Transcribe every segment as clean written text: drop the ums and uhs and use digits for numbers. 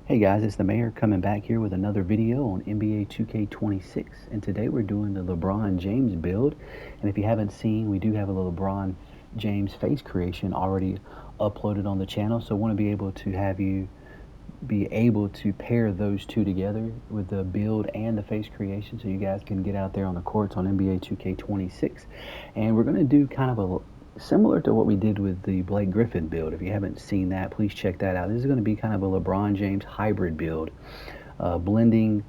Hey guys, it's the Mayor coming back here with another video on NBA 2K26, and today we're doing the LeBron James build. And if you haven't seen, we do have a LeBron James face creation already uploaded on the channel, so I want to be able to have you be able to pair those two together with the build and the face creation so you guys can get out there on the courts on NBA 2K26. And we're going to do kind of a similar to what we did with the Blake Griffin build. If you haven't seen that, please check that out. This is going to be kind of a LeBron James hybrid build, blending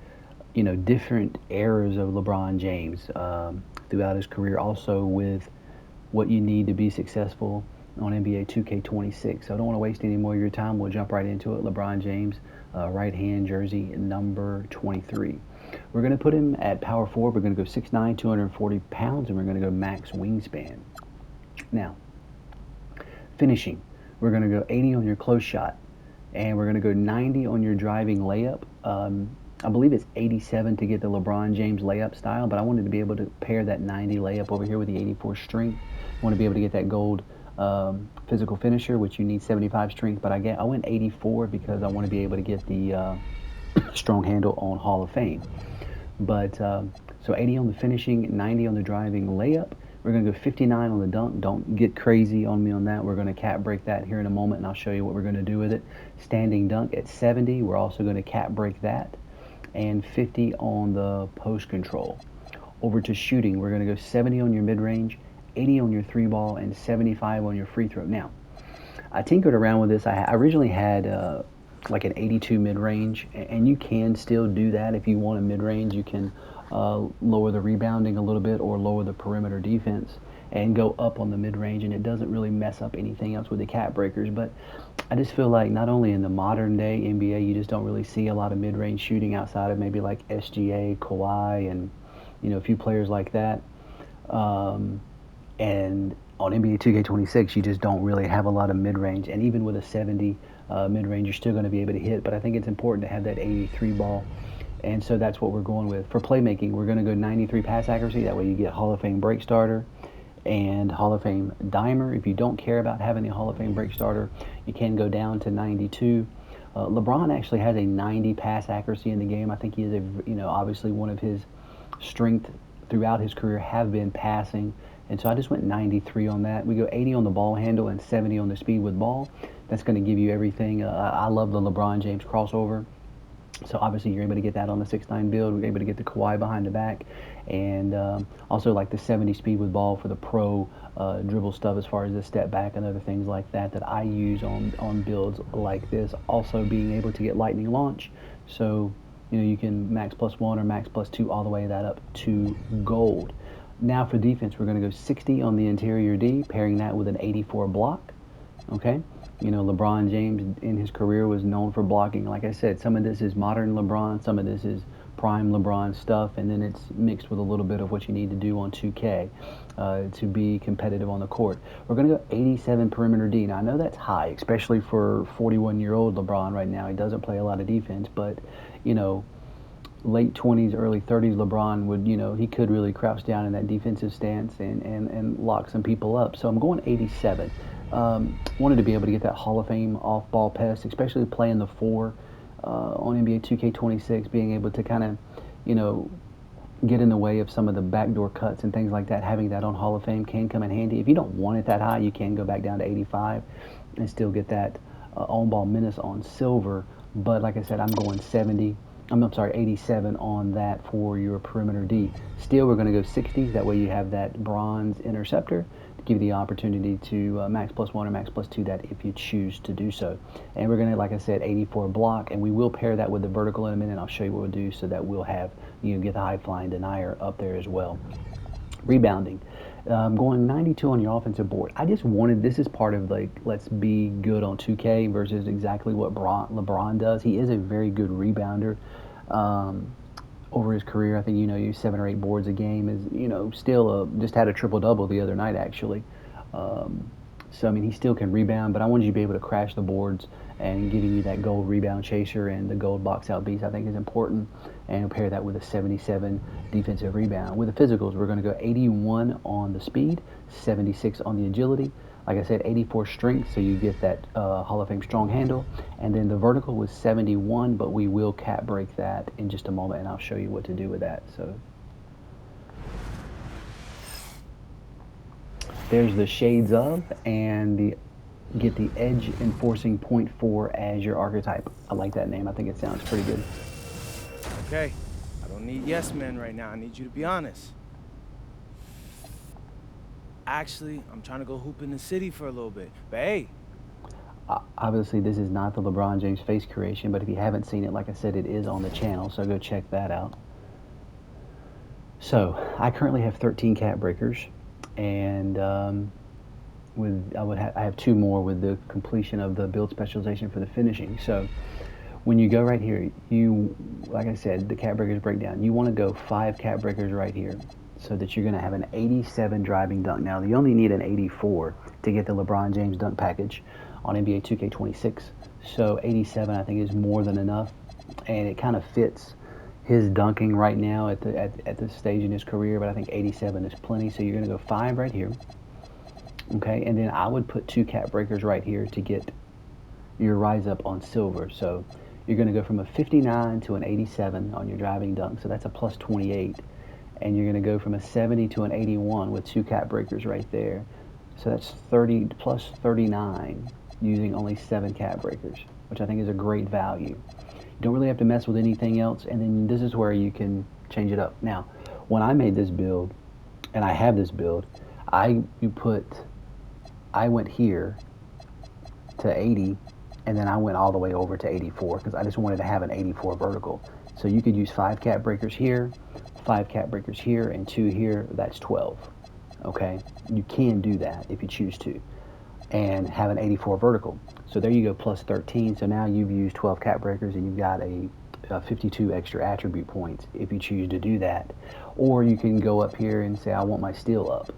different eras of LeBron James throughout his career, also with what you need to be successful on NBA 2K26. So I don't want to waste any more of your time. We'll jump right into it. LeBron James, right hand jersey number 23. We're going to put him at power forward. We're going to go 6'9", 240 pounds, and we're going to go max wingspan. Now, finishing, we're going to go 80 on your close shot, and we're going to go 90 on your driving layup. I believe it's 87 to get the LeBron James layup style, but I wanted to be able to pair that 90 layup over here with the 84 strength. I want to be able to get that gold physical finisher, which you need 75 strength, but I went 84 because I want to be able to get the strong handle on Hall of Fame. But so 80 on the finishing, 90 on the driving layup. We're going to go 59 on the dunk. Don't get crazy on me on that. We're going to cap break that here in a moment, and I'll show you what we're going to do with it. Standing dunk at 70. We're also going to cap break that. And 50 on the post control. Over to shooting. We're going to go 70 on your mid-range, 80 on your three ball, and 75 on your free throw. Now, I tinkered around with this. I originally had like an 82 mid-range, and you can still do that if you want a mid-range. You can lower the rebounding a little bit or lower the perimeter defense and go up on the mid-range, and it doesn't really mess up anything else with the cap breakers. But I just feel like not only in the modern day NBA, you just don't really see a lot of mid-range shooting outside of maybe like SGA, Kawhi, and a few players like that. And on NBA 2K26, you just don't really have a lot of mid-range. And even with a 70 mid-range, you're still going to be able to hit. But I think it's important to have that 83 ball. And so that's what we're going with. For playmaking, we're going to go 93 pass accuracy. That way you get Hall of Fame break starter and Hall of Fame dimer. If you don't care about having the Hall of Fame break starter, you can go down to 92. LeBron actually has a 90 pass accuracy in the game. I think he is obviously one of his strength throughout his career have been passing. And so I just went 93 on that. We go 80 on the ball handle and 70 on the speed with ball. That's going to give you everything. I love the LeBron James crossover. So obviously you're able to get that on the 6'9" build. We're able to get the Kawhi behind the back, and also like the 70 speed with ball for the pro dribble stuff as far as the step back and other things like that that I use on builds like this. Also being able to get lightning launch, so you can max +1 or max +2 all the way that up to gold. Now for defense, we're going to go 60 on the interior D, pairing that with an 84 block. Okay. LeBron James in his career was known for blocking. Like I said, some of this is modern LeBron, some of this is prime LeBron stuff, and then it's mixed with a little bit of what you need to do on 2K to be competitive on the court. We're going to go 87 perimeter D. Now, I know that's high, especially for 41-year-old LeBron right now. He doesn't play a lot of defense, but, late 20s, early 30s, LeBron would, he could really crouch down in that defensive stance and lock some people up. So I'm going 87. Wanted to be able to get that Hall of Fame off-ball pass, especially playing the 4 on NBA 2K26, being able to kind of, get in the way of some of the backdoor cuts and things like that. Having that on Hall of Fame can come in handy. If you don't want it that high, you can go back down to 85 and still get that on-ball menace on silver. But like I said, I'm going 87 on that for your perimeter D. Still, we're going to go 60. That way you have that bronze interceptor to give you the opportunity to max +1 or max +2 that if you choose to do so. And we're going to, like I said, 84 block, and we will pair that with the vertical in a minute. I'll show you what we'll do so that we'll have, get the high flying denier up there as well. Rebounding. Going 92 on your offensive board. I just wanted, this is part of like, let's be good on 2K versus exactly what LeBron does. He is a very good rebounder. Over his career, I think, use 7 or 8 boards a game is, still just had a triple-double the other night, actually. So, I mean, he still can rebound, but I wanted you to be able to crash the boards, and giving you that gold rebound chaser and the gold box out beast I think is important, and pair that with a 77 defensive rebound. With the physicals, we're going to go 81 on the speed, 76 on the agility, Like I said, 84 strength, so you get that Hall of Fame strong handle. And then the vertical was 71, but we will cap break that in just a moment, and I'll show you what to do with that. So there's the shades of, and the get the edge enforcing point 4 as your archetype. I like that name. I think it sounds pretty good. Okay, I don't need yes men right now. I need you to be honest. Actually, I'm trying to go hoop in the city for a little bit. But hey, Obviously, this is not the LeBron James face creation, but if you haven't seen it, like I said, it is on the channel, so go check that out. So I currently have 13 cap breakers, and I have two more with the completion of the build specialization for the finishing. So when you go right here, you, like I said, the cap breakers breakdown. You want to go 5 cap breakers right here, so that you're going to have an 87 driving dunk. Now you only need an 84 to get the LeBron James dunk package on NBA 2K26. So 87 I think is more than enough, and it kind of fits his dunking right now at this stage in his career. But I think 87 is plenty. So you're going to go 5 right here. Okay, and then I would put 2 cap breakers right here to get your rise up on silver. So you're going to go from a 59 to an 87 on your driving dunk. So that's a plus 28. And you're going to go from a 70 to an 81 with 2 cap breakers right there. So that's 30 plus 39 using only 7 cap breakers, which I think is a great value. You don't really have to mess with anything else, and then this is where you can change it up. Now, when I made this build, and I have this build, I went here to 80, and then I went all the way over to 84 because I just wanted to have an 84 vertical. So you could use 5 cap breakers here, 5 cap breakers here, and 2 here. That's 12. Okay, you can do that if you choose to, and have an 84 vertical. So there you go, plus 13. So now you've used 12 cap breakers, and you've got a 52 extra attribute points if you choose to do that. Or you can go up here and say, I want my steel up.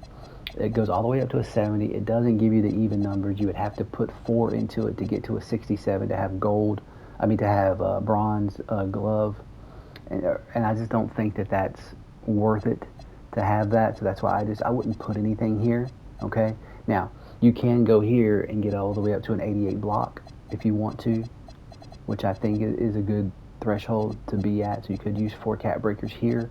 It goes all the way up to a 70. It doesn't give you the even numbers. You would have to put 4 into it to get to a 67 to have gold. I mean, to have bronze glove. And I just don't think that that's worth it to have that. So that's why I wouldn't put anything here. Okay. Now you can go here and get all the way up to an 88 block if you want to, which I think is a good threshold to be at. So you could use 4 cap breakers here,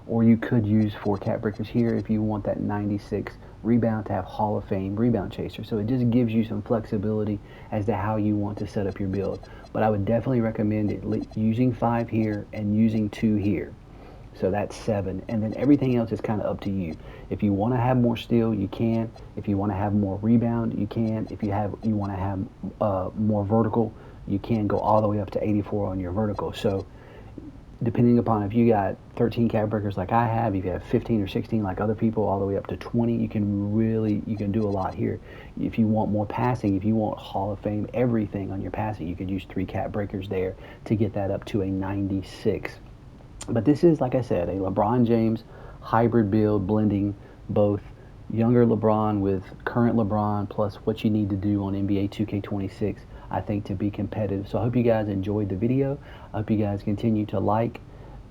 or you could use 4 cap breakers here if you want that 96 rebound to have Hall of Fame rebound chaser. So it just gives you some flexibility as to how you want to set up your build. But I would definitely recommend using 5 here and using 2 here. So that's 7, and then everything else is kind of up to you. If you want to have more steal, you can. If you want to have more rebound, you can. If you want to have more vertical, you can go all the way up to 84 on your vertical. So depending upon if you got 13 cap breakers like I have, if you have 15 or 16 like other people, all the way up to 20, you can do a lot here. If you want more passing, if you want Hall of Fame everything on your passing, you could use 3 cap breakers there to get that up to a 96. But this is, like I said, a LeBron James hybrid build, blending both younger LeBron with current LeBron, plus what you need to do on NBA 2K26, I think, to be competitive. So I hope you guys enjoyed the video. I hope you guys continue to like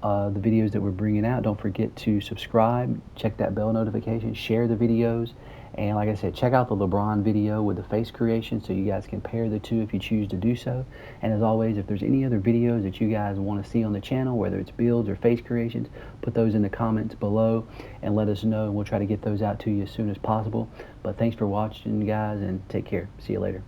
the videos that we're bringing out. Don't forget to subscribe, check that bell notification, share the videos, and like I said, check out the LeBron video with the face creation so you guys can pair the two if you choose to do so. And as always, if there's any other videos that you guys want to see on the channel, whether it's builds or face creations, put those in the comments below and let us know, and we'll try to get those out to you as soon as possible. But thanks for watching, guys, and take care. See you later.